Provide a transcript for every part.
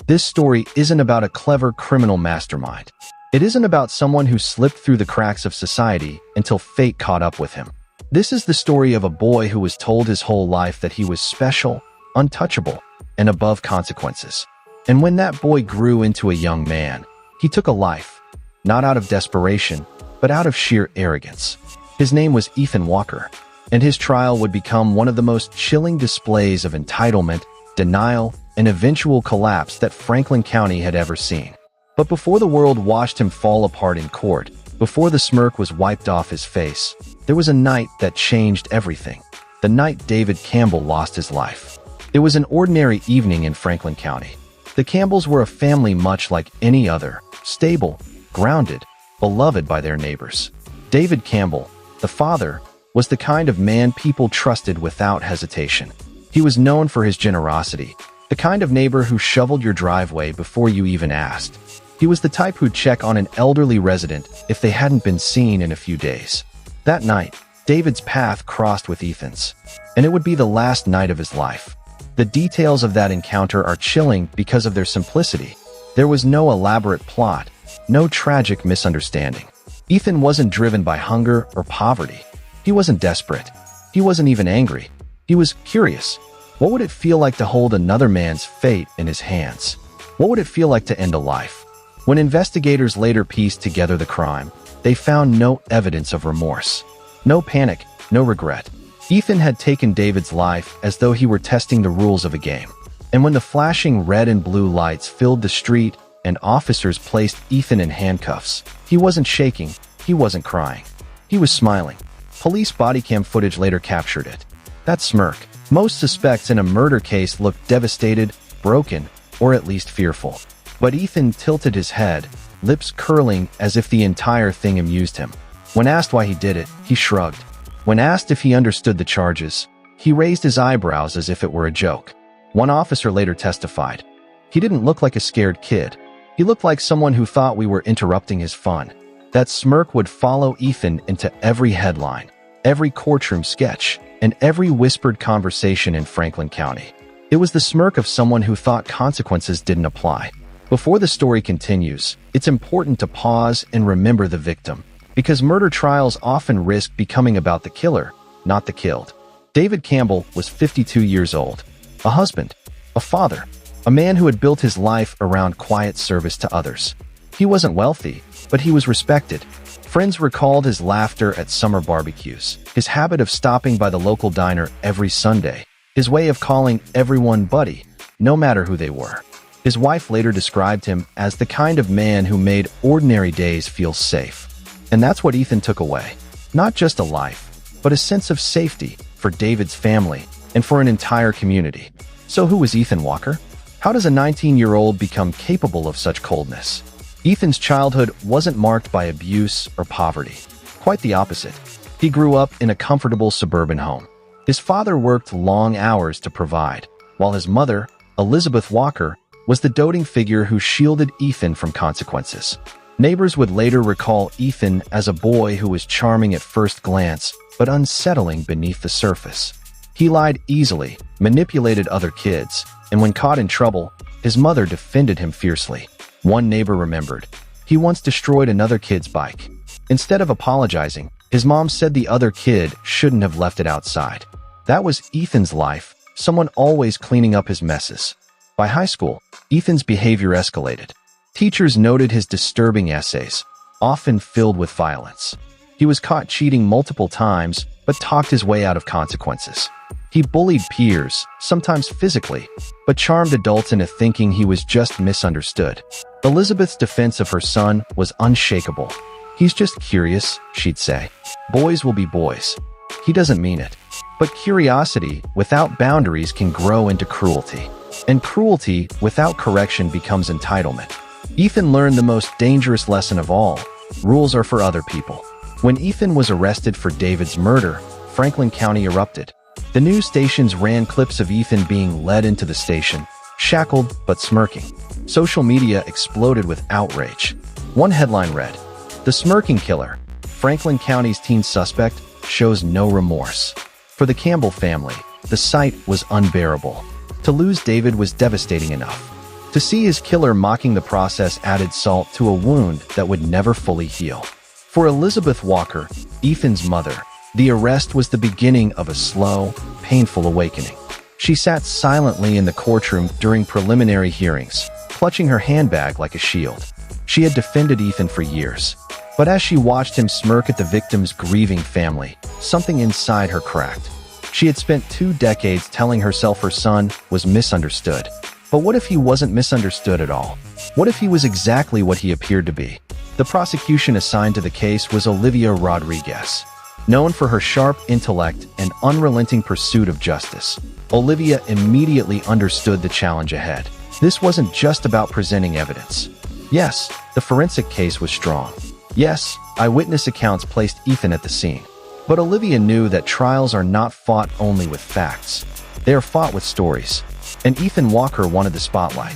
This story isn't about a clever criminal mastermind. It isn't about someone who slipped through the cracks of society until fate caught up with him. This is the story of a boy who was told his whole life that he was special, untouchable, and above consequences. And when that boy grew into a young man, he took a life, not out of desperation, but out of sheer arrogance. His name was Ethan Walker, and his trial would become one of the most chilling displays of entitlement, denial, and eventual collapse that Franklin County had ever seen. But before the world watched him fall apart in court, before the smirk was wiped off his face, there was a night that changed everything. The night David Campbell lost his life. It was an ordinary evening in Franklin County. The Campbells were a family much like any other, stable, grounded, beloved by their neighbors. David Campbell, the father, was the kind of man people trusted without hesitation. He was known for his generosity, the kind of neighbor who shoveled your driveway before you even asked. He was the type who'd check on an elderly resident if they hadn't been seen in a few days. That night, David's path crossed with Ethan's, and it would be the last night of his life. The details of that encounter are chilling because of their simplicity. There was no elaborate plot, no tragic misunderstanding. Ethan wasn't driven by hunger or poverty. He wasn't desperate. He wasn't even angry. He was curious. What would it feel like to hold another man's fate in his hands? What would it feel like to end a life? When investigators later pieced together the crime, they found no evidence of remorse. No panic, no regret. Ethan had taken David's life as though he were testing the rules of a game. And when the flashing red and blue lights filled the street and officers placed Ethan in handcuffs, he wasn't shaking, he wasn't crying. He was smiling. Police body cam footage later captured it. That smirk. Most suspects in a murder case looked devastated, broken, or at least fearful. But Ethan tilted his head, lips curling as if the entire thing amused him. When asked why he did it, he shrugged. When asked if he understood the charges, he raised his eyebrows as if it were a joke. One officer later testified. He didn't look like a scared kid. He looked like someone who thought we were interrupting his fun. That smirk would follow Ethan into every headline, every courtroom sketch, and every whispered conversation in Franklin County. It was the smirk of someone who thought consequences didn't apply. Before the story continues, it's important to pause and remember the victim, because murder trials often risk becoming about the killer, not the killed. David Campbell was 52 years old, a husband, a father, a man who had built his life around quiet service to others. He wasn't wealthy, but he was respected. Friends recalled his laughter at summer barbecues, his habit of stopping by the local diner every Sunday, his way of calling everyone buddy, no matter who they were. His wife later described him as the kind of man who made ordinary days feel safe. And that's what Ethan took away. Not just a life, but a sense of safety for David's family and for an entire community. So who was Ethan Walker? How does a 19-year-old become capable of such coldness? Ethan's childhood wasn't marked by abuse or poverty. Quite the opposite. He grew up in a comfortable suburban home. His father worked long hours to provide, while his mother, Elizabeth Walker, was the doting figure who shielded Ethan from consequences. Neighbors would later recall Ethan as a boy who was charming at first glance, but unsettling beneath the surface. He lied easily, manipulated other kids, and when caught in trouble, his mother defended him fiercely. One neighbor remembered, he once destroyed another kid's bike. Instead of apologizing, his mom said the other kid shouldn't have left it outside. That was Ethan's life, someone always cleaning up his messes. By high school, Ethan's behavior escalated. Teachers noted his disturbing essays, often filled with violence. He was caught cheating multiple times, but talked his way out of consequences. He bullied peers, sometimes physically, but charmed adults into thinking he was just misunderstood. Elizabeth's defense of her son was unshakable. "He's just curious," she'd say. "Boys will be boys." He doesn't mean it. But curiosity without boundaries can grow into cruelty. And cruelty without correction becomes entitlement. Ethan learned the most dangerous lesson of all: rules are for other people. When Ethan was arrested for David's murder, Franklin County erupted. The news stations ran clips of Ethan being led into the station, shackled but smirking. Social media exploded with outrage. One headline read, "The Smirking Killer, Franklin County's teen suspect, shows no remorse." For the Campbell family, the sight was unbearable. To lose David was devastating enough. To see his killer mocking the process added salt to a wound that would never fully heal. For Elizabeth Walker, Ethan's mother, the arrest was the beginning of a slow, painful awakening. She sat silently in the courtroom during preliminary hearings, clutching her handbag like a shield. She had defended Ethan for years, but as she watched him smirk at the victim's grieving family, something inside her cracked. She had spent 2 decades telling herself her son was misunderstood. But what if he wasn't misunderstood at all? What if he was exactly what he appeared to be? The prosecution assigned to the case was Olivia Rodriguez. Known for her sharp intellect and unrelenting pursuit of justice, Olivia immediately understood the challenge ahead. This wasn't just about presenting evidence. Yes, the forensic case was strong. Yes, eyewitness accounts placed Ethan at the scene. But Olivia knew that trials are not fought only with facts. They are fought with stories. And Ethan Walker wanted the spotlight.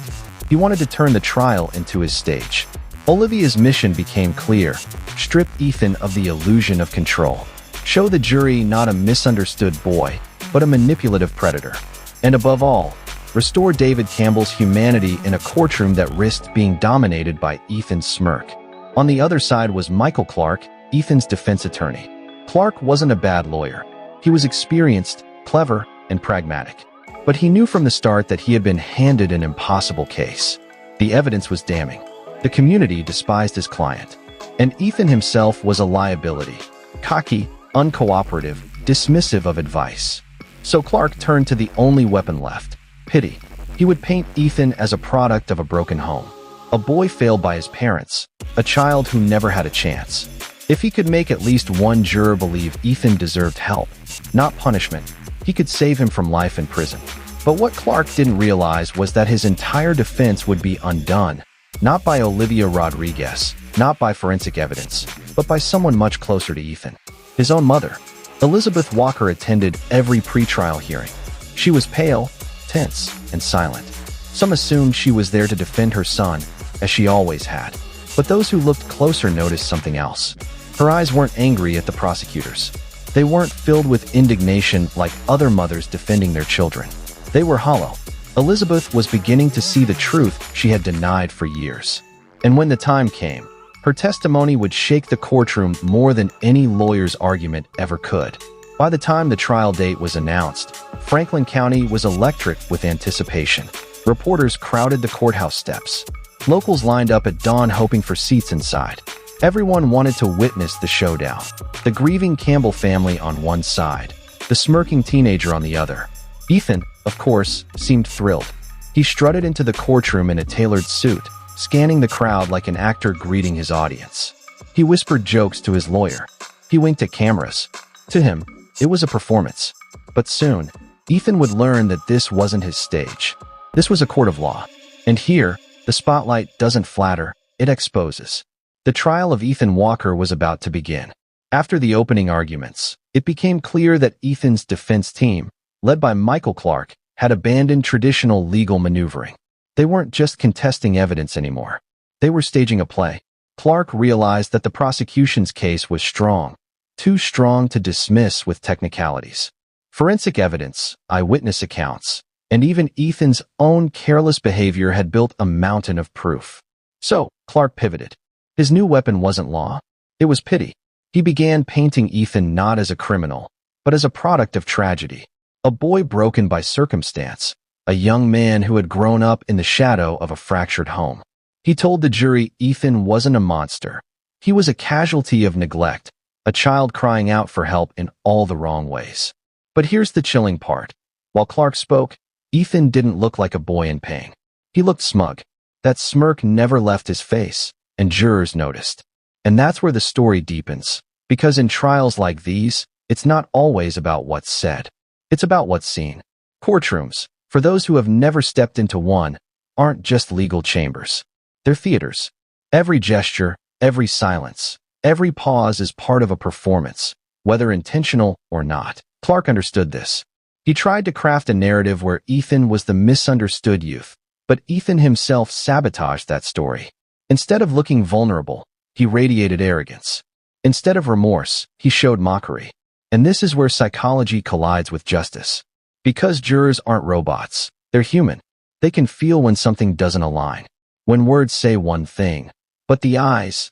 He wanted to turn the trial into his stage. Olivia's mission became clear: strip Ethan of the illusion of control. Show the jury not a misunderstood boy, but a manipulative predator. And above all, restore David Campbell's humanity in a courtroom that risked being dominated by Ethan's smirk. On the other side was Michael Clark, Ethan's defense attorney. Clark wasn't a bad lawyer. He was experienced, clever, and pragmatic. But he knew from the start that he had been handed an impossible case. The evidence was damning. The community despised his client. And Ethan himself was a liability. Cocky, uncooperative, dismissive of advice. So Clark turned to the only weapon left: pity. He would paint Ethan as a product of a broken home. A boy failed by his parents. A child who never had a chance. If he could make at least one juror believe Ethan deserved help, not punishment, he could save him from life in prison. But what Clark didn't realize was that his entire defense would be undone, not by Olivia Rodriguez, not by forensic evidence, but by someone much closer to Ethan: his own mother. Elizabeth Walker attended every pretrial hearing. She was pale, tense, and silent. Some assumed she was there to defend her son, as she always had. But those who looked closer noticed something else. Her eyes weren't angry at the prosecutors. They weren't filled with indignation like other mothers defending their children. They were hollow. Elizabeth was beginning to see the truth she had denied for years. And when the time came, her testimony would shake the courtroom more than any lawyer's argument ever could. By the time the trial date was announced, Franklin County was electric with anticipation. Reporters crowded the courthouse steps. Locals lined up at dawn hoping for seats inside. Everyone wanted to witness the showdown. The grieving Campbell family on one side, the smirking teenager on the other. Ethan, of course, seemed thrilled. He strutted into the courtroom in a tailored suit, scanning the crowd like an actor greeting his audience. He whispered jokes to his lawyer. He winked at cameras. To him, it was a performance. But soon, Ethan would learn that this wasn't his stage. This was a court of law. And here, the spotlight doesn't flatter, it exposes. The trial of Ethan Walker was about to begin. After the opening arguments, it became clear that Ethan's defense team, led by Michael Clark, had abandoned traditional legal maneuvering. They weren't just contesting evidence anymore. They were staging a play. Clark realized that the prosecution's case was strong, too strong to dismiss with technicalities. Forensic evidence, eyewitness accounts, and even Ethan's own careless behavior had built a mountain of proof. So, Clark pivoted. His new weapon wasn't law. It was pity. He began painting Ethan not as a criminal, but as a product of tragedy. A boy broken by circumstance. A young man who had grown up in the shadow of a fractured home. He told the jury Ethan wasn't a monster. He was a casualty of neglect, a child crying out for help in all the wrong ways. But here's the chilling part. While Clark spoke, Ethan didn't look like a boy in pain. He looked smug. That smirk never left his face, and jurors noticed. And that's where the story deepens. Because in trials like these, it's not always about what's said. It's about what's seen. Courtrooms, for those who have never stepped into one, aren't just legal chambers. They're theaters. Every gesture, every silence, every pause is part of a performance, whether intentional or not. Clark understood this. He tried to craft a narrative where Ethan was the misunderstood youth, but Ethan himself sabotaged that story. Instead of looking vulnerable, he radiated arrogance. Instead of remorse, he showed mockery. And this is where psychology collides with justice. Because jurors aren't robots, they're human. They can feel when something doesn't align, when words say one thing, but the eyes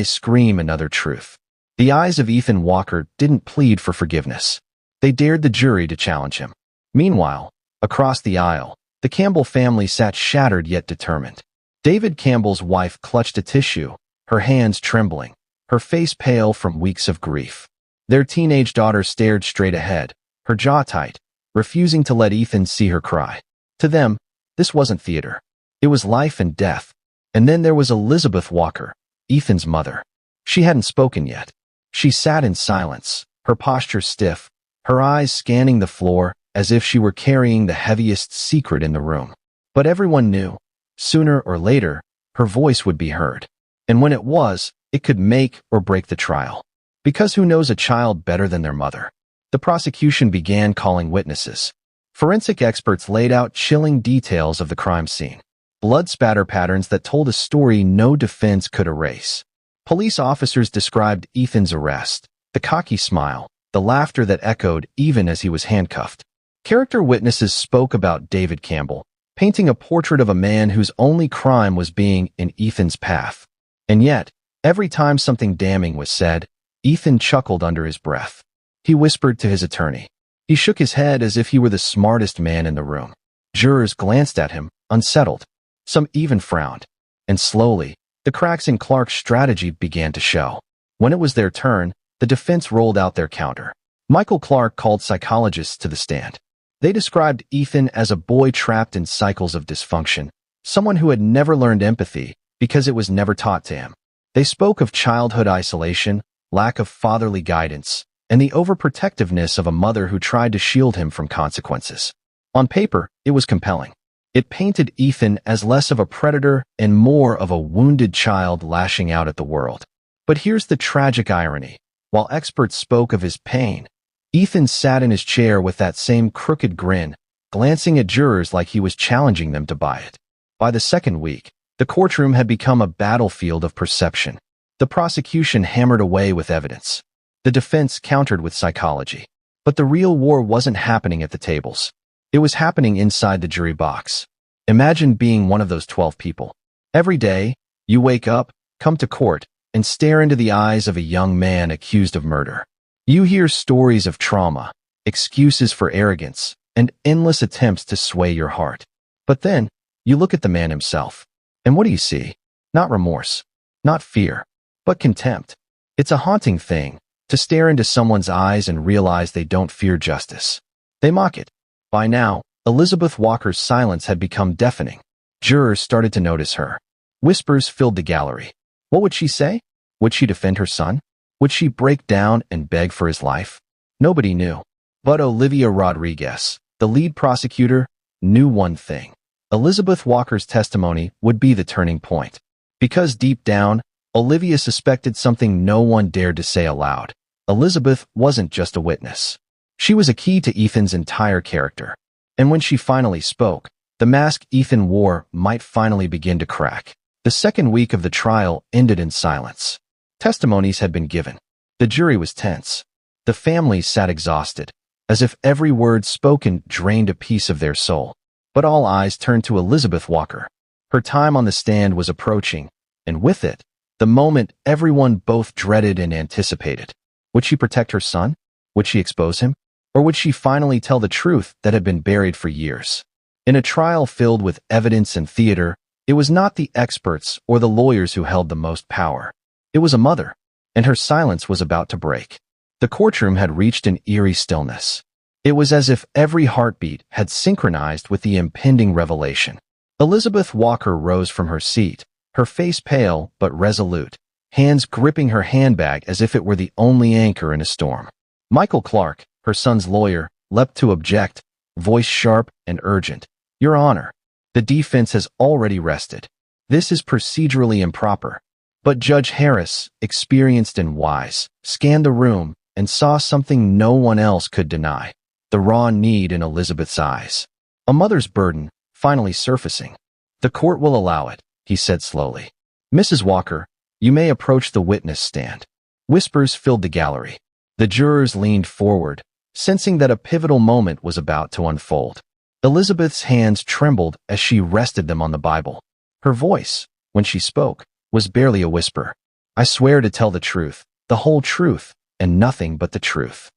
scream another truth. The eyes of Ethan Walker didn't plead for forgiveness. They dared the jury to challenge him. Meanwhile, across the aisle, the Campbell family sat shattered yet determined. David Campbell's wife clutched a tissue, her hands trembling, her face pale from weeks of grief. Their teenage daughter stared straight ahead, her jaw tight, refusing to let Ethan see her cry. To them, this wasn't theater. It was life and death. And then there was Elizabeth Walker, Ethan's mother. She hadn't spoken yet. She sat in silence, her posture stiff, her eyes scanning the floor as if she were carrying the heaviest secret in the room. But everyone knew, sooner or later, her voice would be heard. And when it was, it could make or break the trial. Because who knows a child better than their mother? The prosecution began calling witnesses. Forensic experts laid out chilling details of the crime scene. Blood spatter patterns that told a story no defense could erase. Police officers described Ethan's arrest, the cocky smile, the laughter that echoed even as he was handcuffed. Character witnesses spoke about David Campbell, painting a portrait of a man whose only crime was being in Ethan's path. And yet, every time something damning was said, Ethan chuckled under his breath. He whispered to his attorney. He shook his head as if he were the smartest man in the room. Jurors glanced at him, unsettled. Some even frowned. And slowly, the cracks in Clark's strategy began to show. When it was their turn, the defense rolled out their counter. Michael Clark called psychologists to the stand. They described Ethan as a boy trapped in cycles of dysfunction, someone who had never learned empathy because it was never taught to him. They spoke of childhood isolation, lack of fatherly guidance, and the overprotectiveness of a mother who tried to shield him from consequences. On paper, it was compelling. It painted Ethan as less of a predator and more of a wounded child lashing out at the world. But here's the tragic irony. While experts spoke of his pain, Ethan sat in his chair with that same crooked grin, glancing at jurors like he was challenging them to buy it. By the second week, the courtroom had become a battlefield of perception. The prosecution hammered away with evidence. The defense countered with psychology. But the real war wasn't happening at the tables. It was happening inside the jury box. Imagine being one of those 12 people. Every day, you wake up, come to court, and stare into the eyes of a young man accused of murder. You hear stories of trauma, excuses for arrogance, and endless attempts to sway your heart. But then, you look at the man himself. And what do you see? Not remorse, not fear, but contempt. It's a haunting thing, to stare into someone's eyes and realize they don't fear justice. They mock it. By now, Elizabeth Walker's silence had become deafening. Jurors started to notice her. Whispers filled the gallery. What would she say? Would she defend her son? Would she break down and beg for his life? Nobody knew. But Olivia Rodriguez, the lead prosecutor, knew one thing. Elizabeth Walker's testimony would be the turning point. Because deep down, Olivia suspected something no one dared to say aloud. Elizabeth wasn't just a witness. She was a key to Ethan's entire character. And when she finally spoke, the mask Ethan wore might finally begin to crack. The second week of the trial ended in silence. Testimonies had been given. The jury was tense. The family sat exhausted, as if every word spoken drained a piece of their soul. But all eyes turned to Elizabeth Walker. Her time on the stand was approaching, and with it, the moment everyone both dreaded and anticipated. Would she protect her son? Would she expose him? Or would she finally tell the truth that had been buried for years? In a trial filled with evidence and theater, it was not the experts or the lawyers who held the most power. It was a mother, and her silence was about to break. The courtroom had reached an eerie stillness. It was as if every heartbeat had synchronized with the impending revelation. Elizabeth Walker rose from her seat, her face pale but resolute, hands gripping her handbag as if it were the only anchor in a storm. Michael Clark, her son's lawyer, leapt to object, voice sharp and urgent. Your Honor, the defense has already rested. This is procedurally improper. But Judge Harris, experienced and wise, scanned the room and saw something no one else could deny. The raw need in Elizabeth's eyes. A mother's burden, finally surfacing. The court will allow it, he said slowly. Mrs. Walker, you may approach the witness stand. Whispers filled the gallery. The jurors leaned forward, sensing that a pivotal moment was about to unfold. Elizabeth's hands trembled as she rested them on the Bible. Her voice, when she spoke, was barely a whisper. "I swear to tell the truth, the whole truth, and nothing but the truth."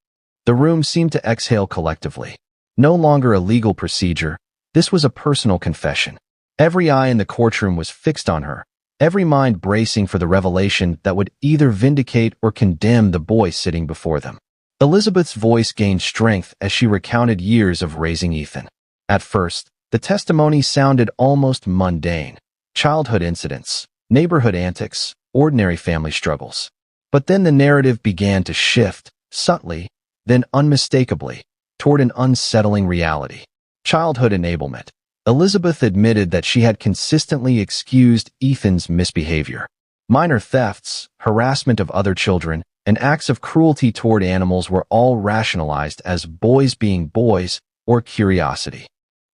The room seemed to exhale collectively. No longer a legal procedure, this was a personal confession. Every eye in the courtroom was fixed on her, every mind bracing for the revelation that would either vindicate or condemn the boy sitting before them. Elizabeth's voice gained strength as she recounted years of raising Ethan. At first, the testimony sounded almost mundane. Childhood incidents, neighborhood antics, ordinary family struggles. But then the narrative began to shift, subtly, then unmistakably, toward an unsettling reality. Childhood enablement. Elizabeth admitted that she had consistently excused Ethan's misbehavior. Minor thefts, harassment of other children, and acts of cruelty toward animals were all rationalized as boys being boys or curiosity.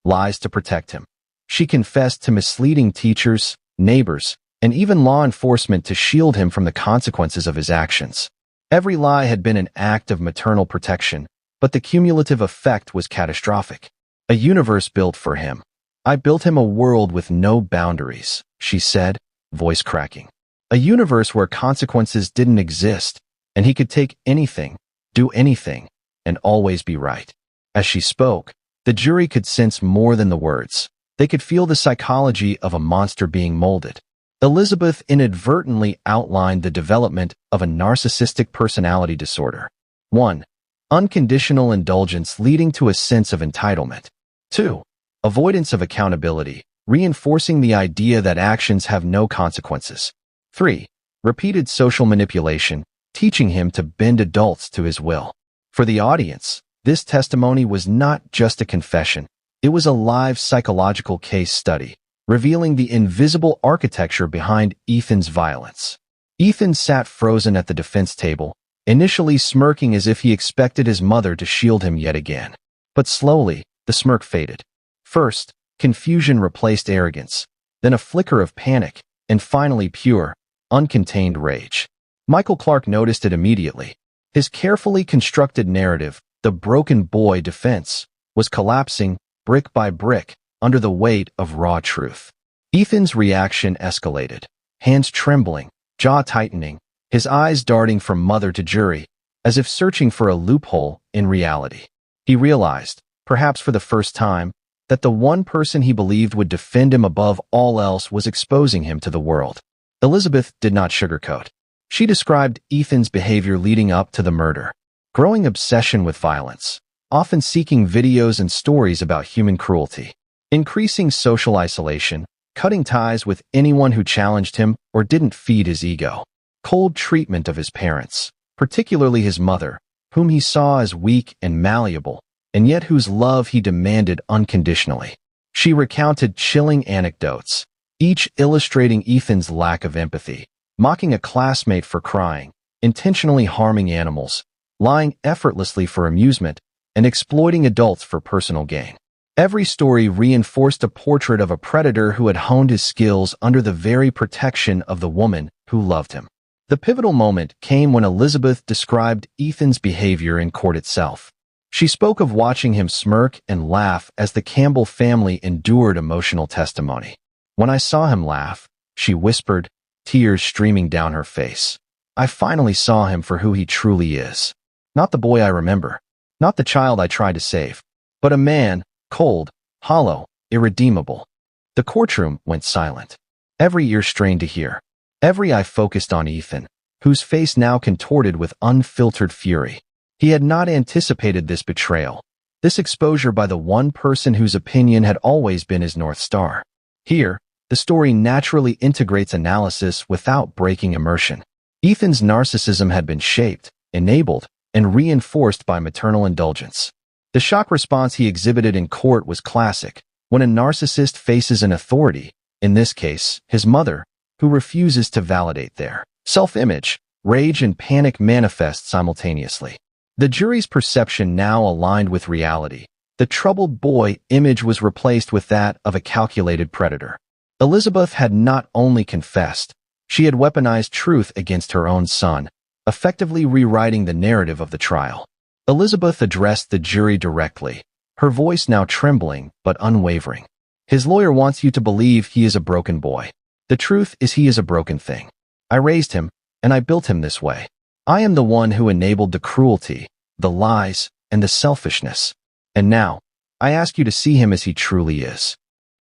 Lies to protect him. She confessed to misleading teachers, neighbors, and even law enforcement to shield him from the consequences of his actions. Every lie had been an act of maternal protection, but the cumulative effect was catastrophic. A universe built for him. "I built him a world with no boundaries," she said, voice cracking. A universe where consequences didn't exist, and he could take anything, do anything, and always be right. As she spoke, the jury could sense more than the words. They could feel the psychology of a monster being molded. Elizabeth inadvertently outlined the development of a narcissistic personality disorder. 1. Unconditional indulgence leading to a sense of entitlement. 2. Avoidance of accountability, reinforcing the idea that actions have no consequences. 3. Repeated social manipulation, teaching him to bend adults to his will. For the audience, this testimony was not just a confession. It was a live psychological case study, revealing the invisible architecture behind Ethan's violence. Ethan sat frozen at the defense table, initially smirking as if he expected his mother to shield him yet again. But slowly, the smirk faded. First, confusion replaced arrogance, then a flicker of panic, and finally pure, uncontained rage. Michael Clark noticed it immediately. His carefully constructed narrative, the broken boy defense, was collapsing, brick by brick, under the weight of raw truth. Ethan's reaction escalated, hands trembling, jaw tightening, his eyes darting from mother to jury, as if searching for a loophole in reality. He realized, perhaps for the first time, that the one person he believed would defend him above all else was exposing him to the world. Elizabeth did not sugarcoat. She described Ethan's behavior leading up to the murder. Growing obsession with violence, often seeking videos and stories about human cruelty. Increasing social isolation, cutting ties with anyone who challenged him or didn't feed his ego. Cold treatment of his parents, particularly his mother, whom he saw as weak and malleable, and yet whose love he demanded unconditionally. She recounted chilling anecdotes, each illustrating Ethan's lack of empathy, mocking a classmate for crying, intentionally harming animals, lying effortlessly for amusement, and exploiting adults for personal gain. Every story reinforced a portrait of a predator who had honed his skills under the very protection of the woman who loved him. The pivotal moment came when Elizabeth described Ethan's behavior in court itself. She spoke of watching him smirk and laugh as the Campbell family endured emotional testimony. "When I saw him laugh," she whispered, tears streaming down her face, "I finally saw him for who he truly is. Not the boy I remember, not the child I tried to save, but a man, cold, hollow, irredeemable." The courtroom went silent. Every ear strained to hear. Every eye focused on Ethan, whose face now contorted with unfiltered fury. He had not anticipated this betrayal, this exposure by the one person whose opinion had always been his North Star. Here, the story naturally integrates analysis without breaking immersion. Ethan's narcissism had been shaped, enabled, and reinforced by maternal indulgence. The shock response he exhibited in court was classic. When a narcissist faces an authority, in this case, his mother, who refuses to validate their self-image, rage and panic manifest simultaneously. The jury's perception now aligned with reality. The troubled boy image was replaced with that of a calculated predator. Elizabeth had not only confessed, she had weaponized truth against her own son, effectively rewriting the narrative of the trial. Elizabeth addressed the jury directly, her voice now trembling but unwavering. His lawyer wants you to believe he is a broken boy. The truth is he is a broken thing. I raised him, and I built him this way. I am the one who enabled the cruelty, the lies, and the selfishness. And now, I ask you to see him as he truly is.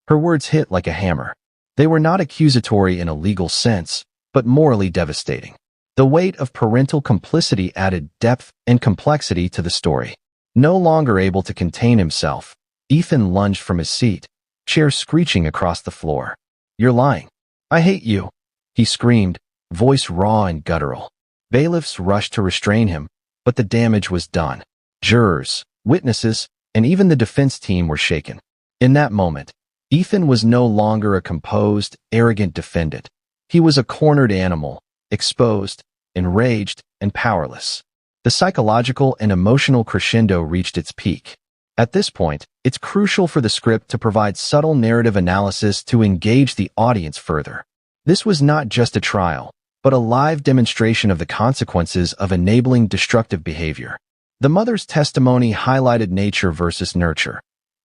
Her words hit like a hammer. They were not accusatory in a legal sense, but morally devastating. The weight of parental complicity added depth and complexity to the story. No longer able to contain himself, Ethan lunged from his seat, chair screeching across the floor. You're lying. I hate you, he screamed, voice raw and guttural. Bailiffs rushed to restrain him, but the damage was done. Jurors, witnesses, and even the defense team were shaken. In that moment, Ethan was no longer a composed, arrogant defendant. He was a cornered animal, exposed, enraged, and powerless. The psychological and emotional crescendo reached its peak. At this point, it's crucial for the script to provide subtle narrative analysis to engage the audience further. This was not just a trial, but a live demonstration of the consequences of enabling destructive behavior. The mother's testimony highlighted nature versus nurture.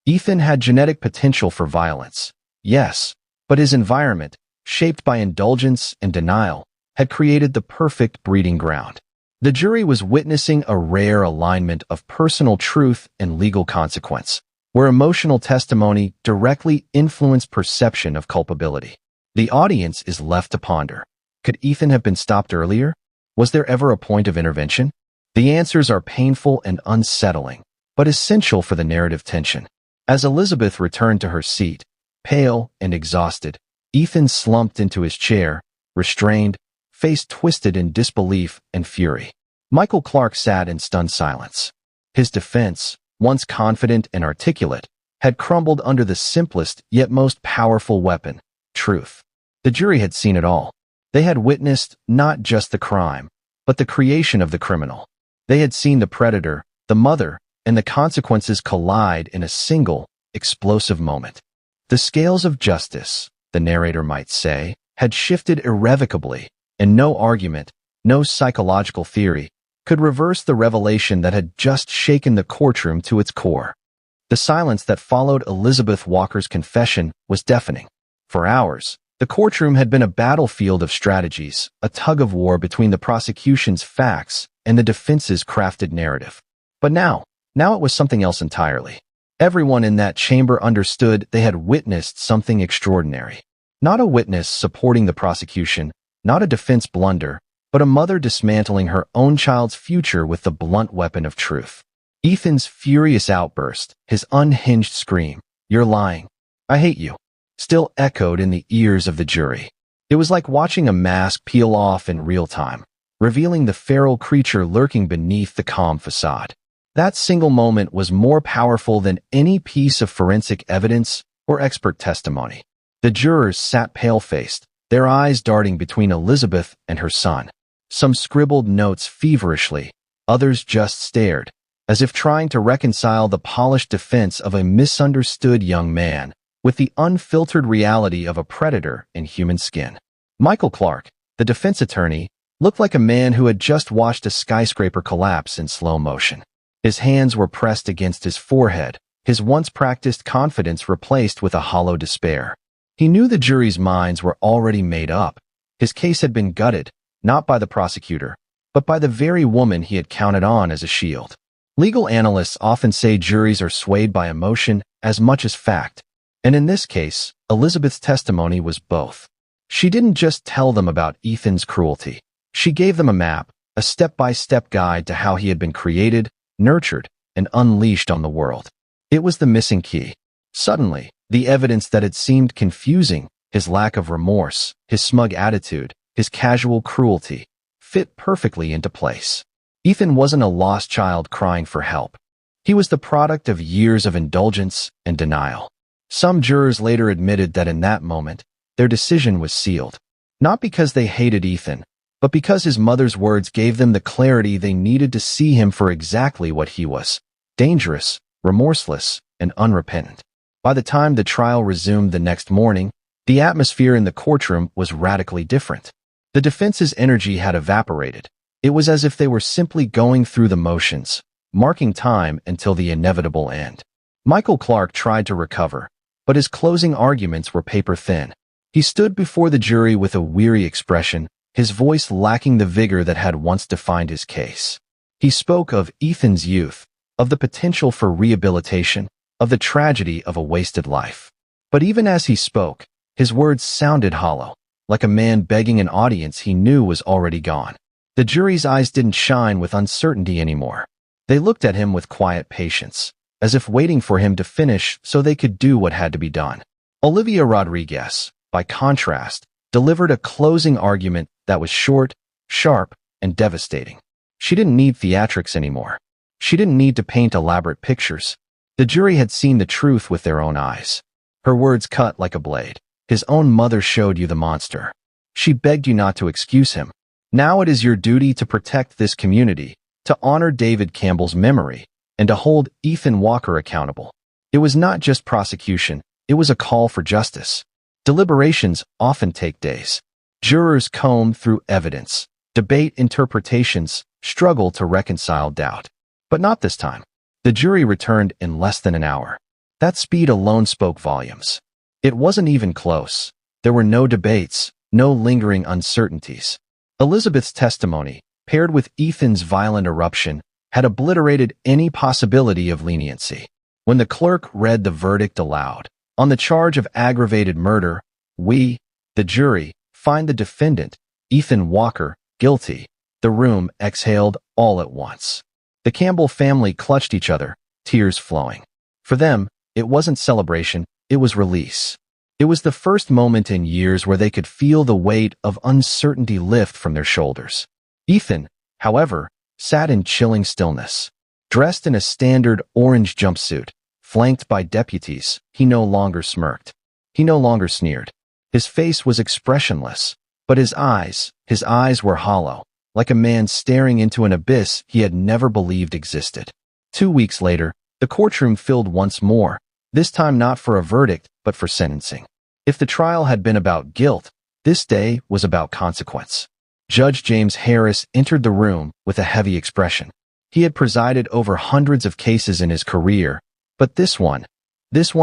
Ethan had genetic potential for violence, yes, but his environment, shaped by indulgence and denial, had created the perfect breeding ground. The jury was witnessing a rare alignment of personal truth and legal consequence, where emotional testimony directly influenced perception of culpability. The audience is left to ponder. Could Ethan have been stopped earlier? Was there ever a point of intervention? The answers are painful and unsettling, but essential for the narrative tension. As Elizabeth returned to her seat, pale and exhausted, Ethan slumped into his chair, restrained, face twisted in disbelief and fury. Michael Clark sat in stunned silence. His defense, once confident and articulate, had crumbled under the simplest yet most powerful weapon, truth. The jury had seen it all. They had witnessed not just the crime, but the creation of the criminal. They had seen the predator, the mother, and the consequences collide in a single, explosive moment. The scales of justice, the narrator might say, had shifted irrevocably, and no argument, no psychological theory, could reverse the revelation that had just shaken the courtroom to its core. The silence that followed Elizabeth Walker's confession was deafening. For hours, the courtroom had been a battlefield of strategies, a tug-of-war between the prosecution's facts and the defense's crafted narrative. But now it was something else entirely. Everyone in that chamber understood they had witnessed something extraordinary. Not a witness supporting the prosecution, not a defense blunder, but a mother dismantling her own child's future with the blunt weapon of truth. Ethan's furious outburst, his unhinged scream, "You're lying. I hate you," still echoed in the ears of the jury. It was like watching a mask peel off in real time, revealing the feral creature lurking beneath the calm facade. That single moment was more powerful than any piece of forensic evidence or expert testimony. The jurors sat pale-faced, their eyes darting between Elizabeth and her son. Some scribbled notes feverishly, others just stared, as if trying to reconcile the polished defense of a misunderstood young man with the unfiltered reality of a predator in human skin. Michael Clark, the defense attorney, looked like a man who had just watched a skyscraper collapse in slow motion. His hands were pressed against his forehead, his once practiced confidence replaced with a hollow despair. He knew the jury's minds were already made up. His case had been gutted, not by the prosecutor, but by the very woman he had counted on as a shield. Legal analysts often say juries are swayed by emotion as much as fact, and in this case, Elizabeth's testimony was both. She didn't just tell them about Ethan's cruelty. She gave them a map, a step-by-step guide to how he had been created, nurtured, and unleashed on the world. It was the missing key. Suddenly, the evidence that had seemed confusing, his lack of remorse, his smug attitude, his casual cruelty, fit perfectly into place. Ethan wasn't a lost child crying for help. He was the product of years of indulgence and denial. Some jurors later admitted that in that moment, their decision was sealed. Not because they hated Ethan, but because his mother's words gave them the clarity they needed to see him for exactly what he was: dangerous, remorseless, and unrepentant. By the time the trial resumed the next morning, the atmosphere in the courtroom was radically different. The defense's energy had evaporated. It was as if they were simply going through the motions, marking time until the inevitable end. Michael Clark tried to recover, but his closing arguments were paper-thin. He stood before the jury with a weary expression, his voice lacking the vigor that had once defined his case. He spoke of Ethan's youth, of the potential for rehabilitation, of the tragedy of a wasted life. But even as he spoke, his words sounded hollow, like a man begging an audience he knew was already gone. The jury's eyes didn't shine with uncertainty anymore. They looked at him with quiet patience, as if waiting for him to finish so they could do what had to be done. Olivia Rodriguez, by contrast, delivered a closing argument that was short, sharp, and devastating. She didn't need theatrics anymore. She didn't need to paint elaborate pictures. The jury had seen the truth with their own eyes. Her words cut like a blade. His own mother showed you the monster. She begged you not to excuse him. Now it is your duty to protect this community, to honor David Campbell's memory, and to hold Ethan Walker accountable. It was not just prosecution, it was a call for justice. Deliberations often take days. Jurors comb through evidence, debate interpretations, struggle to reconcile doubt. But not this time. The jury returned in less than an hour. That speed alone spoke volumes. It wasn't even close. There were no debates, no lingering uncertainties. Elizabeth's testimony, paired with Ethan's violent eruption, had obliterated any possibility of leniency. When the clerk read the verdict aloud, on the charge of aggravated murder, we, the jury, find the defendant, Ethan Walker, guilty. The room exhaled all at once. The Campbell family clutched each other, tears flowing. For them, it wasn't celebration, it was release. It was the first moment in years where they could feel the weight of uncertainty lift from their shoulders. Ethan, however, sat in chilling stillness. Dressed in a standard orange jumpsuit, flanked by deputies, he no longer smirked. He no longer sneered. His face was expressionless, but his eyes were hollow, like a man staring into an abyss he had never believed existed. 2 weeks later, the courtroom filled once more, this time not for a verdict, but for sentencing. If the trial had been about guilt, this day was about consequence. Judge James Harris entered the room with a heavy expression. He had presided over hundreds of cases in his career, but this one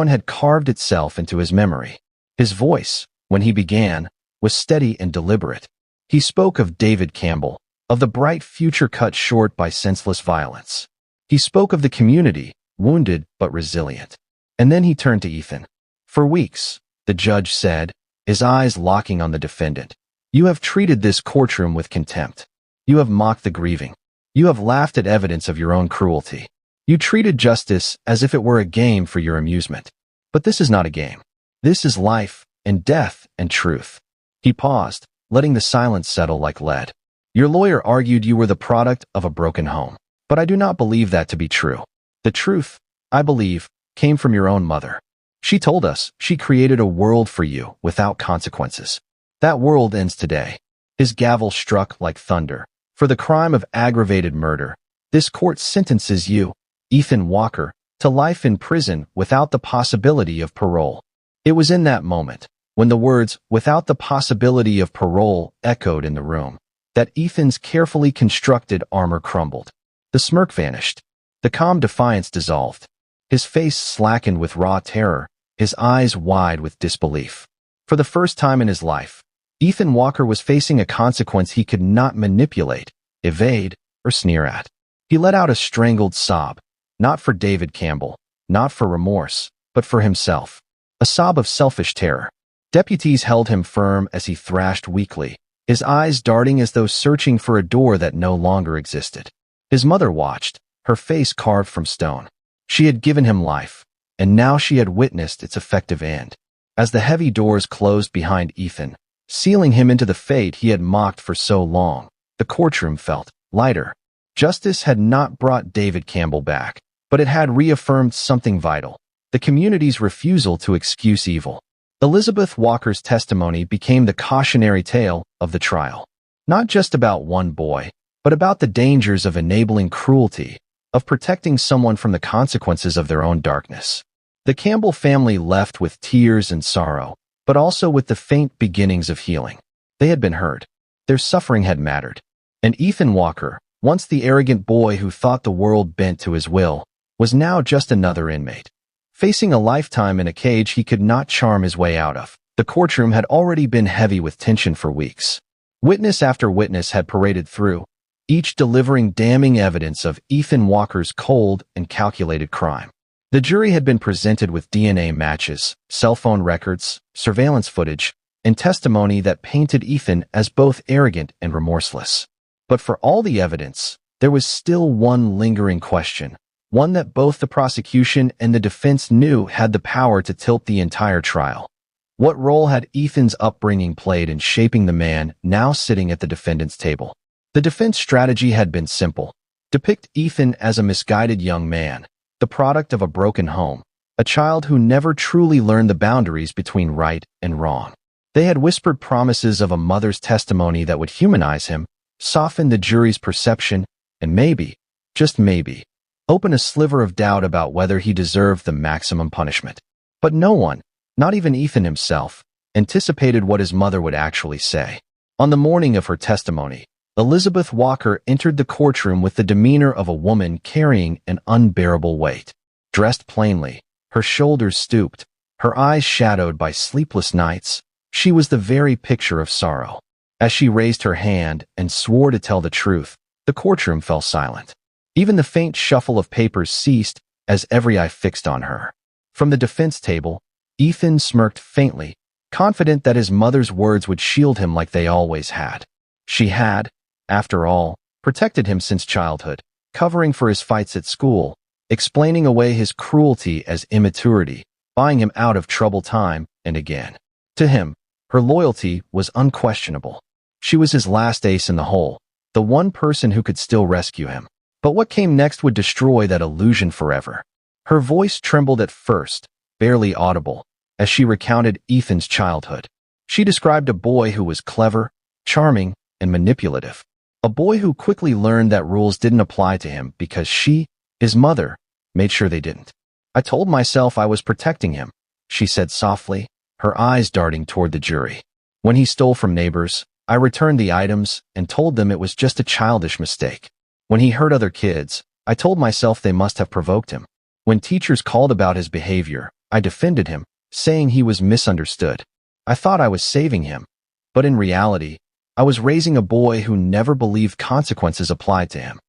had carved itself into his memory. His voice, when he began, was steady and deliberate. He spoke of David Campbell, of the bright future cut short by senseless violence. He spoke of the community, wounded but resilient. And then he turned to Ethan. For weeks, the judge said, his eyes locking on the defendant, you have treated this courtroom with contempt. You have mocked the grieving. You have laughed at evidence of your own cruelty. You treated justice as if it were a game for your amusement. But this is not a game. This is life and death and truth. He paused, letting the silence settle like lead. Your lawyer argued you were the product of a broken home. But I do not believe that to be true. The truth, I believe, came from your own mother. She told us she created a world for you without consequences. That world ends today. His gavel struck like thunder. For the crime of aggravated murder, this court sentences you, Ethan Walker, to life in prison without the possibility of parole. It was in that moment, when the words "without the possibility of parole" echoed in the room, that Ethan's carefully constructed armor crumbled. The smirk vanished. The calm defiance dissolved. His face slackened with raw terror, his eyes wide with disbelief. For the first time in his life, Ethan Walker was facing a consequence he could not manipulate, evade, or sneer at. He let out a strangled sob, not for David Campbell, not for remorse, but for himself. A sob of selfish terror. Deputies held him firm as he thrashed weakly, his eyes darting as though searching for a door that no longer existed. His mother watched, her face carved from stone. She had given him life, and now she had witnessed its effective end. As the heavy doors closed behind Ethan, sealing him into the fate he had mocked for so long, the courtroom felt lighter. Justice had not brought David Campbell back, but it had reaffirmed something vital: the community's refusal to excuse evil. Elizabeth Walker's testimony became the cautionary tale of the trial. Not just about one boy, but about the dangers of enabling cruelty, of protecting someone from the consequences of their own darkness. The Campbell family left with tears and sorrow, but also with the faint beginnings of healing. They had been heard. Their suffering had mattered. And Ethan Walker, once the arrogant boy who thought the world bent to his will, was now just another inmate. Facing a lifetime in a cage he could not charm his way out of. The courtroom had already been heavy with tension for weeks. Witness after witness had paraded through, each delivering damning evidence of Ethan Walker's cold and calculated crime. The jury had been presented with DNA matches, cell phone records, surveillance footage, and testimony that painted Ethan as both arrogant and remorseless. But for all the evidence, there was still one lingering question, one that both the prosecution and the defense knew had the power to tilt the entire trial. What role had Ethan's upbringing played in shaping the man now sitting at the defendant's table? The defense strategy had been simple. Depict Ethan as a misguided young man, the product of a broken home, a child who never truly learned the boundaries between right and wrong. They had whispered promises of a mother's testimony that would humanize him, soften the jury's perception, and maybe, just maybe, open a sliver of doubt about whether he deserved the maximum punishment. But no one, not even Ethan himself, anticipated what his mother would actually say. On the morning of her testimony, Elizabeth Walker entered the courtroom with the demeanor of a woman carrying an unbearable weight. Dressed plainly, her shoulders stooped, her eyes shadowed by sleepless nights, she was the very picture of sorrow. As she raised her hand and swore to tell the truth, the courtroom fell silent. Even the faint shuffle of papers ceased as every eye fixed on her. From the defense table, Ethan smirked faintly, confident that his mother's words would shield him like they always had. She had, after all, protected him since childhood, covering for his fights at school, explaining away his cruelty as immaturity, buying him out of trouble time and again. To him, her loyalty was unquestionable. She was his last ace in the hole, the one person who could still rescue him. But what came next would destroy that illusion forever. Her voice trembled at first, barely audible, as she recounted Ethan's childhood. She described a boy who was clever, charming, and manipulative. A boy who quickly learned that rules didn't apply to him because she, his mother, made sure they didn't. I told myself I was protecting him, she said softly, her eyes darting toward the jury. When he stole from neighbors, I returned the items and told them it was just a childish mistake. When he hurt other kids, I told myself they must have provoked him. When teachers called about his behavior, I defended him, saying he was misunderstood. I thought I was saving him, but in reality, I was raising a boy who never believed consequences applied to him.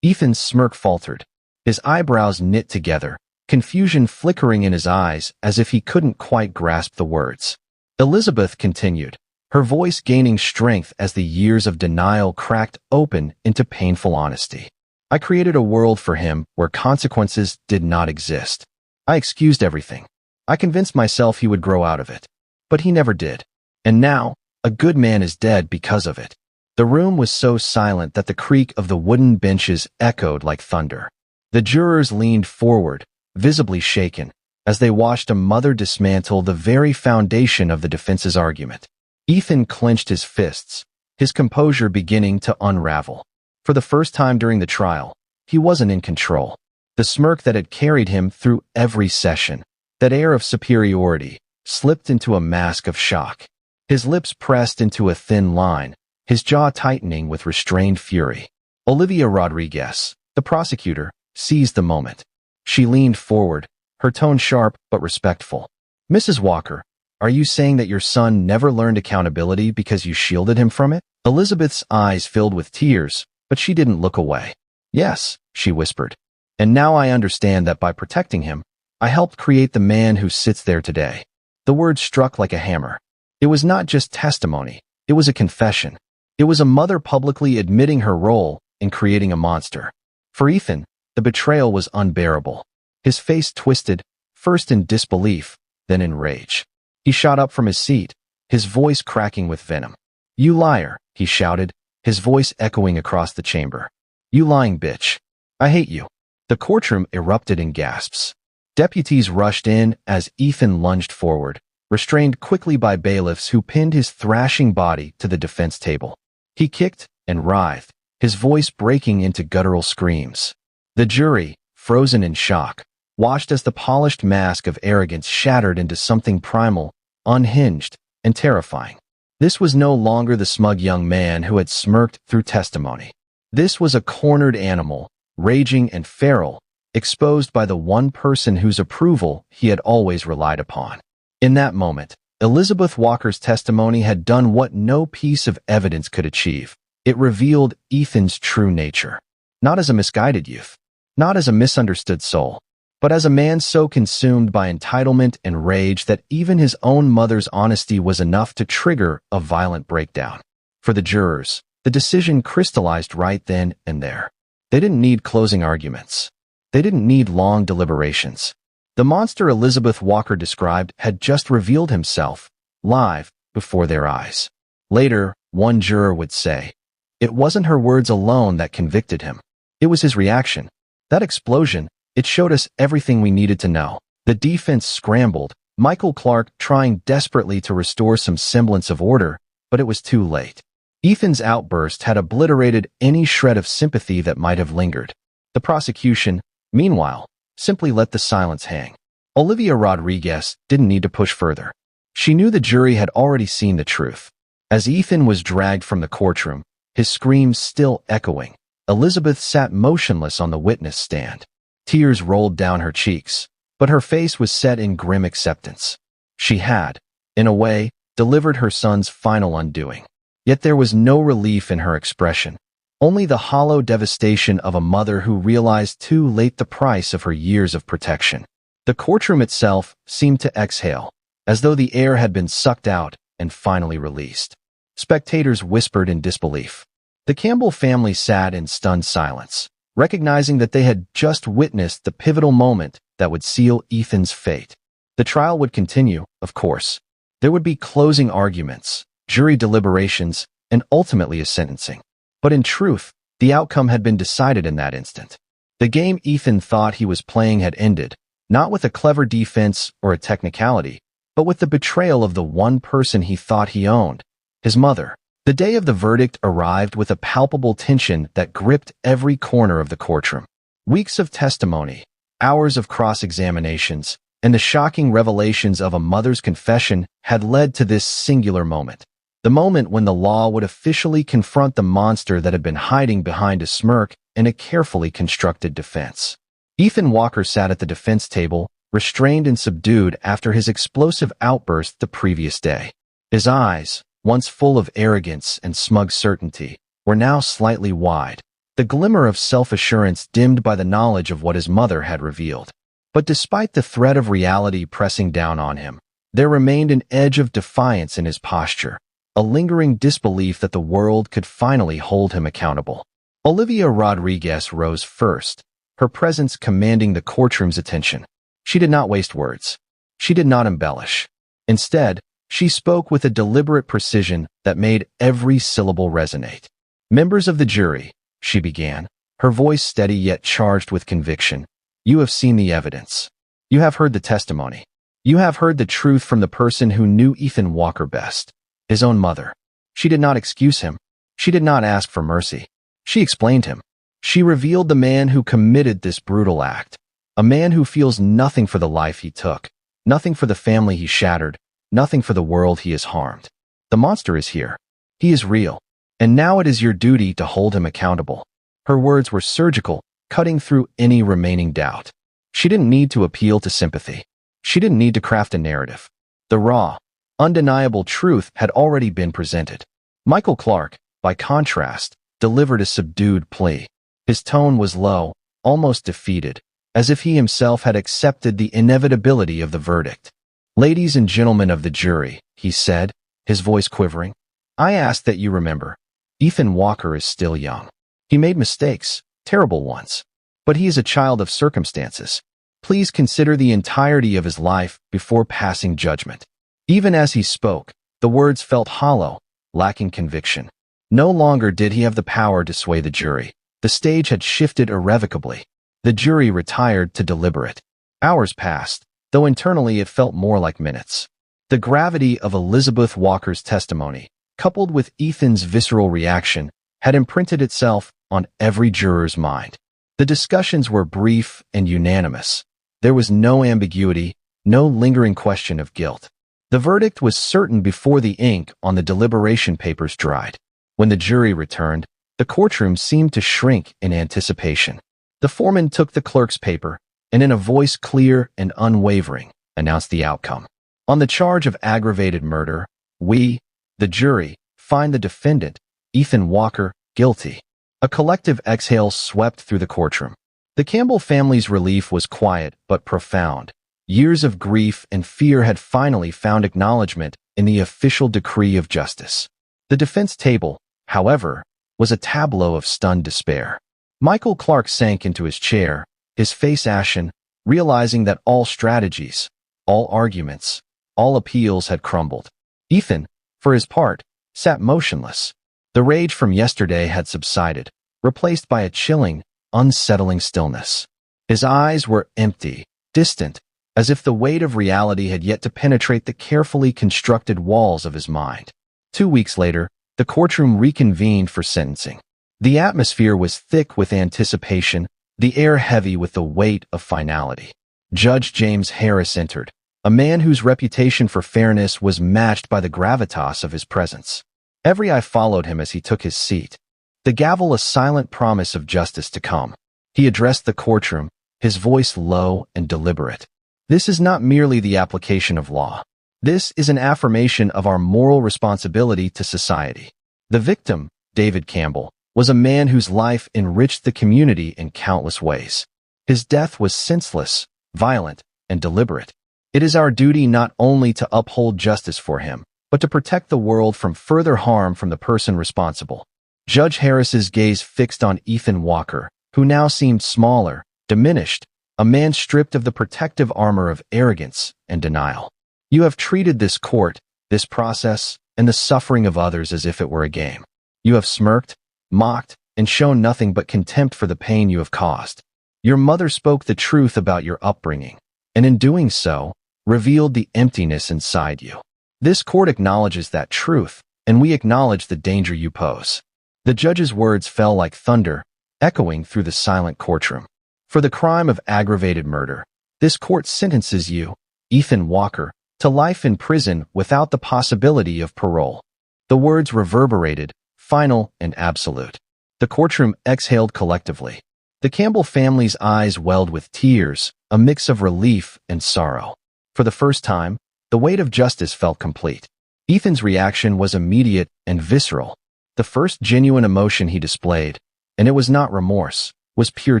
Ethan's smirk faltered, his eyebrows knit together, confusion flickering in his eyes as if he couldn't quite grasp the words. Elizabeth continued, her voice gaining strength as the years of denial cracked open into painful honesty. I created a world for him where consequences did not exist. I excused everything. I convinced myself he would grow out of it. But he never did. And now, a good man is dead because of it. The room was so silent that the creak of the wooden benches echoed like thunder. The jurors leaned forward, visibly shaken, as they watched a mother dismantle the very foundation of the defense's argument. Ethan clenched his fists, his composure beginning to unravel. For the first time during the trial, he wasn't in control. The smirk that had carried him through every session, that air of superiority, slipped into a mask of shock. His lips pressed into a thin line, his jaw tightening with restrained fury. Olivia Rodriguez, the prosecutor, seized the moment. She leaned forward, her tone sharp but respectful. "Mrs. Walker, are you saying that your son never learned accountability because you shielded him from it?" Elizabeth's eyes filled with tears, but she didn't look away. "Yes," she whispered. "And now I understand that by protecting him, I helped create the man who sits there today." The word struck like a hammer. It was not just testimony, it was a confession. It was a mother publicly admitting her role in creating a monster. For Ethan, the betrayal was unbearable. His face twisted, first in disbelief, then in rage. He shot up from his seat, his voice cracking with venom. "You liar," he shouted, his voice echoing across the chamber. "You lying bitch. I hate you." The courtroom erupted in gasps. Deputies rushed in as Ethan lunged forward, restrained quickly by bailiffs who pinned his thrashing body to the defense table. He kicked and writhed, his voice breaking into guttural screams. The jury, frozen in shock, watched as the polished mask of arrogance shattered into something primal, unhinged, and terrifying. This was no longer the smug young man who had smirked through testimony. This was a cornered animal, raging and feral, exposed by the one person whose approval he had always relied upon. In that moment, Elizabeth Walker's testimony had done what no piece of evidence could achieve. It revealed Ethan's true nature. Not as a misguided youth, not as a misunderstood soul, but as a man so consumed by entitlement and rage that even his own mother's honesty was enough to trigger a violent breakdown. For the jurors, the decision crystallized right then and there. They didn't need closing arguments. They didn't need long deliberations. The monster Elizabeth Walker described had just revealed himself, live, before their eyes. Later, one juror would say, it wasn't her words alone that convicted him. It was his reaction. That explosion, it showed us everything we needed to know. The defense scrambled, Michael Clark trying desperately to restore some semblance of order, but it was too late. Ethan's outburst had obliterated any shred of sympathy that might have lingered. The prosecution, meanwhile, simply let the silence hang. Olivia Rodriguez didn't need to push further. She knew the jury had already seen the truth. As Ethan was dragged from the courtroom, his screams still echoing, Elizabeth sat motionless on the witness stand. Tears rolled down her cheeks, but her face was set in grim acceptance. She had, in a way, delivered her son's final undoing. Yet there was no relief in her expression, only the hollow devastation of a mother who realized too late the price of her years of protection. The courtroom itself seemed to exhale, as though the air had been sucked out and finally released. Spectators whispered in disbelief. The Campbell family sat in stunned silence, recognizing that they had just witnessed the pivotal moment that would seal Ethan's fate. The trial would continue, of course. There would be closing arguments, jury deliberations, and ultimately a sentencing. But in truth, the outcome had been decided in that instant. The game Ethan thought he was playing had ended, not with a clever defense or a technicality, but with the betrayal of the one person he thought he owned, his mother. The day of the verdict arrived with a palpable tension that gripped every corner of the courtroom. Weeks of testimony, hours of cross-examinations, and the shocking revelations of a mother's confession had led to this singular moment. The moment when the law would officially confront the monster that had been hiding behind a smirk and a carefully constructed defense. Ethan Walker sat at the defense table, restrained and subdued after his explosive outburst the previous day. His eyes, once full of arrogance and smug certainty, were now slightly wide, the glimmer of self-assurance dimmed by the knowledge of what his mother had revealed. But despite the threat of reality pressing down on him, there remained an edge of defiance in his posture, a lingering disbelief that the world could finally hold him accountable. Olivia Rodriguez rose first, her presence commanding the courtroom's attention. She did not waste words. She did not embellish. Instead, she spoke with a deliberate precision that made every syllable resonate. Members of the jury, she began, her voice steady yet charged with conviction. You have seen the evidence. You have heard the testimony. You have heard the truth from the person who knew Ethan Walker best. His own mother. She did not excuse him. She did not ask for mercy. She explained him. She revealed the man who committed this brutal act. A man who feels nothing for the life he took, nothing for the family he shattered, nothing for the world he has harmed. The monster is here. He is real. And now it is your duty to hold him accountable. Her words were surgical, cutting through any remaining doubt. She didn't need to appeal to sympathy. She didn't need to craft a narrative. The raw, undeniable truth had already been presented. Michael Clark, by contrast, delivered a subdued plea. His tone was low, almost defeated, as if he himself had accepted the inevitability of the verdict. Ladies and gentlemen of the jury, he said, his voice quivering, I ask that you remember, Ethan Walker is still young. He made mistakes, terrible ones, but he is a child of circumstances. Please consider the entirety of his life before passing judgment. Even as he spoke, the words felt hollow, lacking conviction. No longer did he have the power to sway the jury. The stage had shifted irrevocably. The jury retired to deliberate. Hours passed, though internally it felt more like minutes. The gravity of Elizabeth Walker's testimony, coupled with Ethan's visceral reaction, had imprinted itself on every juror's mind. The discussions were brief and unanimous. There was no ambiguity, no lingering question of guilt. The verdict was certain before the ink on the deliberation papers dried. When the jury returned, the courtroom seemed to shrink in anticipation. The foreman took the clerk's paper and, in a voice clear and unwavering, announced the outcome. On the charge of aggravated murder, we, the jury, find the defendant, Ethan Walker, guilty. A collective exhale swept through the courtroom. The Campbell family's relief was quiet but profound. Years of grief and fear had finally found acknowledgement in the official decree of justice. The defense table, however, was a tableau of stunned despair. Michael Clark sank into his chair, his face ashen, realizing that all strategies, all arguments, all appeals had crumbled. Ethan, for his part, sat motionless. The rage from yesterday had subsided, replaced by a chilling, unsettling stillness. His eyes were empty, distant, as if the weight of reality had yet to penetrate the carefully constructed walls of his mind. 2 weeks later, the courtroom reconvened for sentencing. The atmosphere was thick with anticipation, the air heavy with the weight of finality. Judge James Harris entered, a man whose reputation for fairness was matched by the gravitas of his presence. Every eye followed him as he took his seat, the gavel a silent promise of justice to come. He addressed the courtroom, his voice low and deliberate. This is not merely the application of law. This is an affirmation of our moral responsibility to society. The victim, David Campbell, was a man whose life enriched the community in countless ways. His death was senseless, violent, and deliberate. It is our duty not only to uphold justice for him, but to protect the world from further harm from the person responsible. Judge Harris's gaze fixed on Ethan Walker, who now seemed smaller, diminished, a man stripped of the protective armor of arrogance and denial. You have treated this court, this process, and the suffering of others as if it were a game. You have smirked, mocked, and shown nothing but contempt for the pain you have caused. Your mother spoke the truth about your upbringing, and in doing so, revealed the emptiness inside you. This court acknowledges that truth, and we acknowledge the danger you pose. The judge's words fell like thunder, echoing through the silent courtroom. For the crime of aggravated murder, this court sentences you, Ethan Walker, to life in prison without the possibility of parole. The words reverberated, final and absolute. The courtroom exhaled collectively. The Campbell family's eyes welled with tears, a mix of relief and sorrow. For the first time, the weight of justice felt complete. Ethan's reaction was immediate and visceral. The first genuine emotion he displayed, and it was not remorse, was pure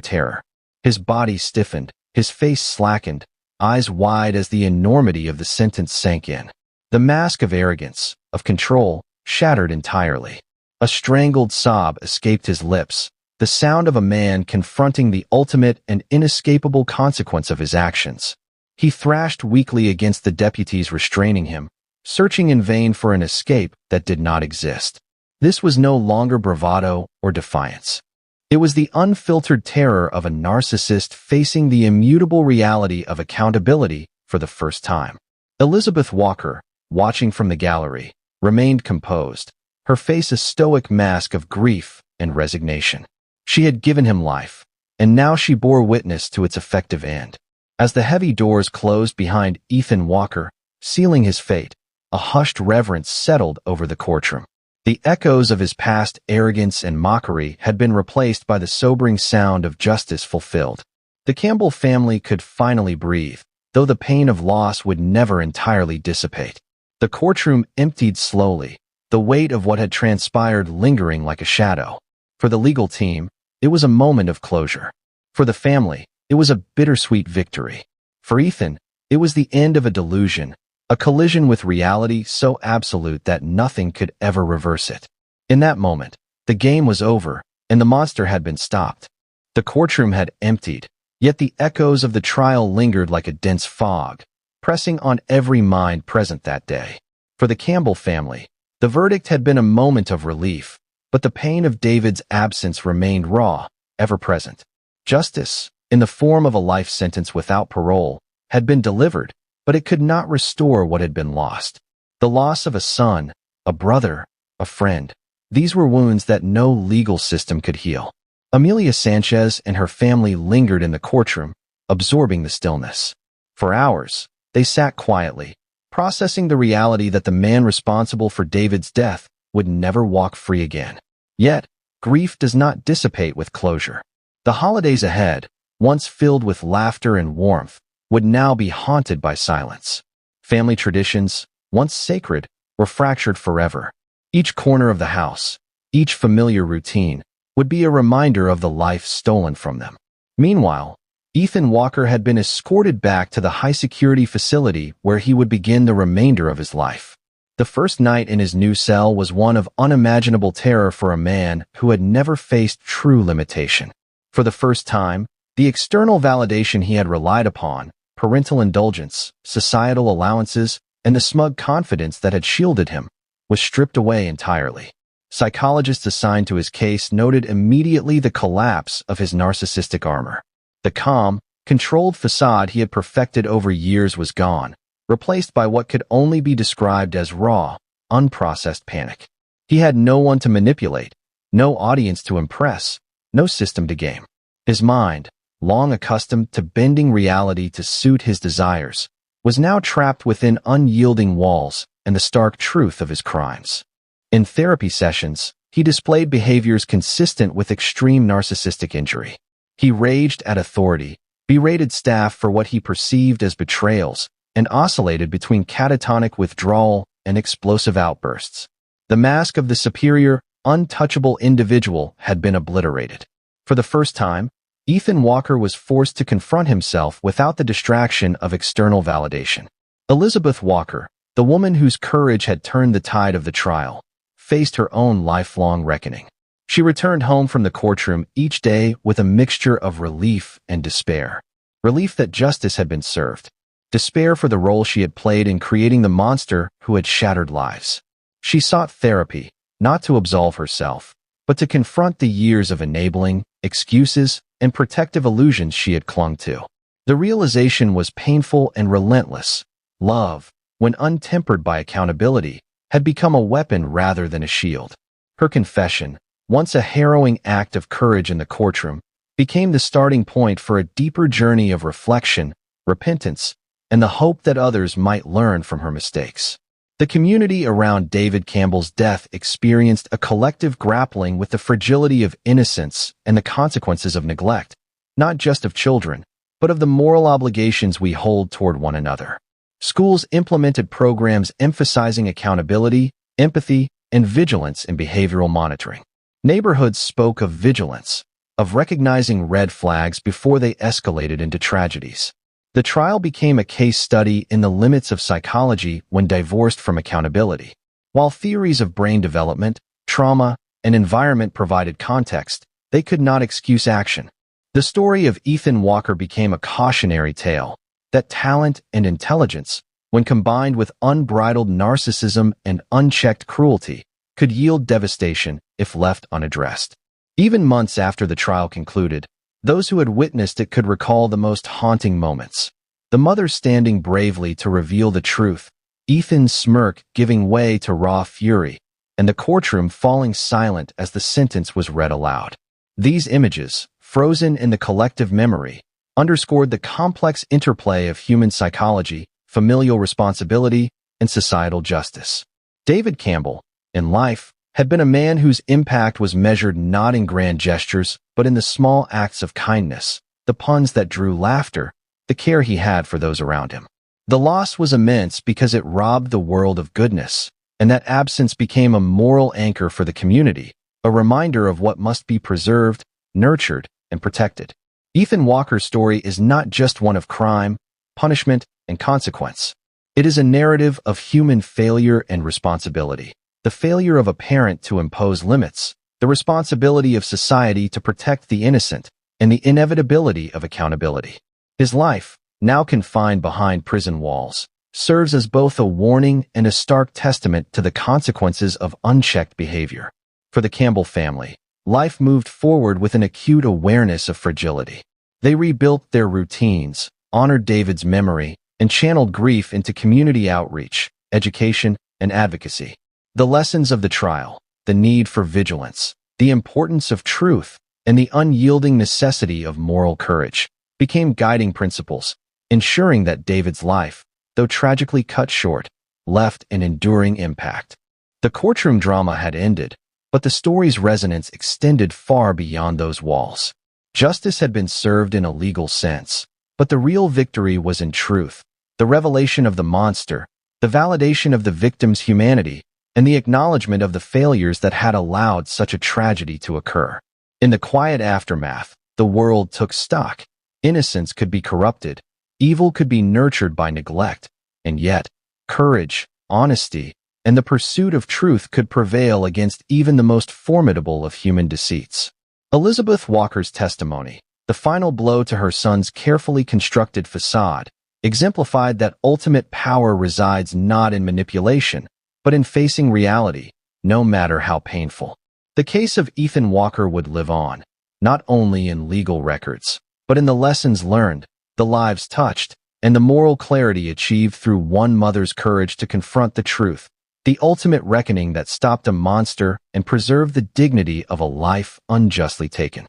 terror. His body stiffened, his face slackened, eyes wide as the enormity of the sentence sank in. The mask of arrogance, of control, shattered entirely. A strangled sob escaped his lips, the sound of a man confronting the ultimate and inescapable consequence of his actions. He thrashed weakly against the deputies restraining him, searching in vain for an escape that did not exist. This was no longer bravado or defiance. It was the unfiltered terror of a narcissist facing the immutable reality of accountability for the first time. Elizabeth Walker, watching from the gallery, remained composed, her face a stoic mask of grief and resignation. She had given him life, and now she bore witness to its effective end. As the heavy doors closed behind Ethan Walker, sealing his fate, a hushed reverence settled over the courtroom. The echoes of his past arrogance and mockery had been replaced by the sobering sound of justice fulfilled. The Campbell family could finally breathe, though the pain of loss would never entirely dissipate. The courtroom emptied slowly, the weight of what had transpired lingering like a shadow. For the legal team, it was a moment of closure. For the family, it was a bittersweet victory. For Ethan, it was the end of a delusion, a collision with reality so absolute that nothing could ever reverse it. In that moment, the game was over, and the monster had been stopped. The courtroom had emptied, yet the echoes of the trial lingered like a dense fog, pressing on every mind present that day. For the Campbell family, the verdict had been a moment of relief, but the pain of David's absence remained raw, ever present. Justice, in the form of a life sentence without parole, had been delivered, but it could not restore what had been lost. The loss of a son, a brother, a friend. These were wounds that no legal system could heal. Amelia Sanchez and her family lingered in the courtroom, absorbing the stillness. For hours, they sat quietly, processing the reality that the man responsible for David's death would never walk free again. Yet, grief does not dissipate with closure. The holidays ahead, once filled with laughter and warmth, would now be haunted by silence. Family traditions, once sacred, were fractured forever. Each corner of the house, each familiar routine, would be a reminder of the life stolen from them. Meanwhile, Ethan Walker had been escorted back to the high-security facility where he would begin the remainder of his life. The first night in his new cell was one of unimaginable terror for a man who had never faced true limitation. For the first time, the external validation he had relied upon, parental indulgence, societal allowances, and the smug confidence that had shielded him, was stripped away entirely. Psychologists assigned to his case noted immediately the collapse of his narcissistic armor. The calm, controlled facade he had perfected over years was gone, replaced by what could only be described as raw, unprocessed panic. He had no one to manipulate, no audience to impress, no system to game. His mind, long accustomed to bending reality to suit his desires, was now trapped within unyielding walls and the stark truth of his crimes. In therapy sessions, he displayed behaviors consistent with extreme narcissistic injury. He raged at authority, berated staff for what he perceived as betrayals, and oscillated between catatonic withdrawal and explosive outbursts. The mask of the superior, untouchable individual had been obliterated. For the first time, Ethan Walker was forced to confront himself without the distraction of external validation. Elizabeth Walker, the woman whose courage had turned the tide of the trial, faced her own lifelong reckoning. She returned home from the courtroom each day with a mixture of relief and despair. Relief that justice had been served. Despair for the role she had played in creating the monster who had shattered lives. She sought therapy, not to absolve herself, but to confront the years of enabling, excuses, and protective illusions she had clung to. The realization was painful and relentless. Love, when untempered by accountability, had become a weapon rather than a shield. Her confession, once a harrowing act of courage in the courtroom, became the starting point for a deeper journey of reflection, repentance, and the hope that others might learn from her mistakes. The community around David Campbell's death experienced a collective grappling with the fragility of innocence and the consequences of neglect, not just of children, but of the moral obligations we hold toward one another. Schools implemented programs emphasizing accountability, empathy, and vigilance in behavioral monitoring. Neighborhoods spoke of vigilance, of recognizing red flags before they escalated into tragedies. The trial became a case study in the limits of psychology when divorced from accountability. While theories of brain development, trauma, and environment provided context, they could not excuse action. The story of Ethan Walker became a cautionary tale that talent and intelligence, when combined with unbridled narcissism and unchecked cruelty, could yield devastation if left unaddressed. Even months after the trial concluded, those who had witnessed it could recall the most haunting moments. The mother standing bravely to reveal the truth, Ethan's smirk giving way to raw fury, and the courtroom falling silent as the sentence was read aloud. These images, frozen in the collective memory, underscored the complex interplay of human psychology, familial responsibility, and societal justice. David Campbell, in life, had been a man whose impact was measured not in grand gestures, but in the small acts of kindness, the puns that drew laughter, the care he had for those around him. The loss was immense because it robbed the world of goodness, and that absence became a moral anchor for the community, a reminder of what must be preserved, nurtured, and protected. Ethan Walker's story is not just one of crime, punishment, and consequence. It is a narrative of human failure and responsibility. The failure of a parent to impose limits, the responsibility of society to protect the innocent, and the inevitability of accountability. His life, now confined behind prison walls, serves as both a warning and a stark testament to the consequences of unchecked behavior. For the Campbell family, life moved forward with an acute awareness of fragility. They rebuilt their routines, honored David's memory, and channeled grief into community outreach, education, and advocacy. The lessons of the trial, the need for vigilance, the importance of truth, and the unyielding necessity of moral courage became guiding principles, ensuring that David's life, though tragically cut short, left an enduring impact. The courtroom drama had ended, but the story's resonance extended far beyond those walls. Justice had been served in a legal sense, but the real victory was in truth, the revelation of the monster, the validation of the victim's humanity, and the acknowledgement of the failures that had allowed such a tragedy to occur. In the quiet aftermath, the world took stock. Innocence could be corrupted, evil could be nurtured by neglect, and yet, courage, honesty, and the pursuit of truth could prevail against even the most formidable of human deceits. Elizabeth Walker's testimony, the final blow to her son's carefully constructed facade, exemplified that ultimate power resides not in manipulation, but in facing reality, no matter how painful. The case of Ethan Walker would live on, not only in legal records, but in the lessons learned, the lives touched, and the moral clarity achieved through one mother's courage to confront the truth, the ultimate reckoning that stopped a monster and preserved the dignity of a life unjustly taken.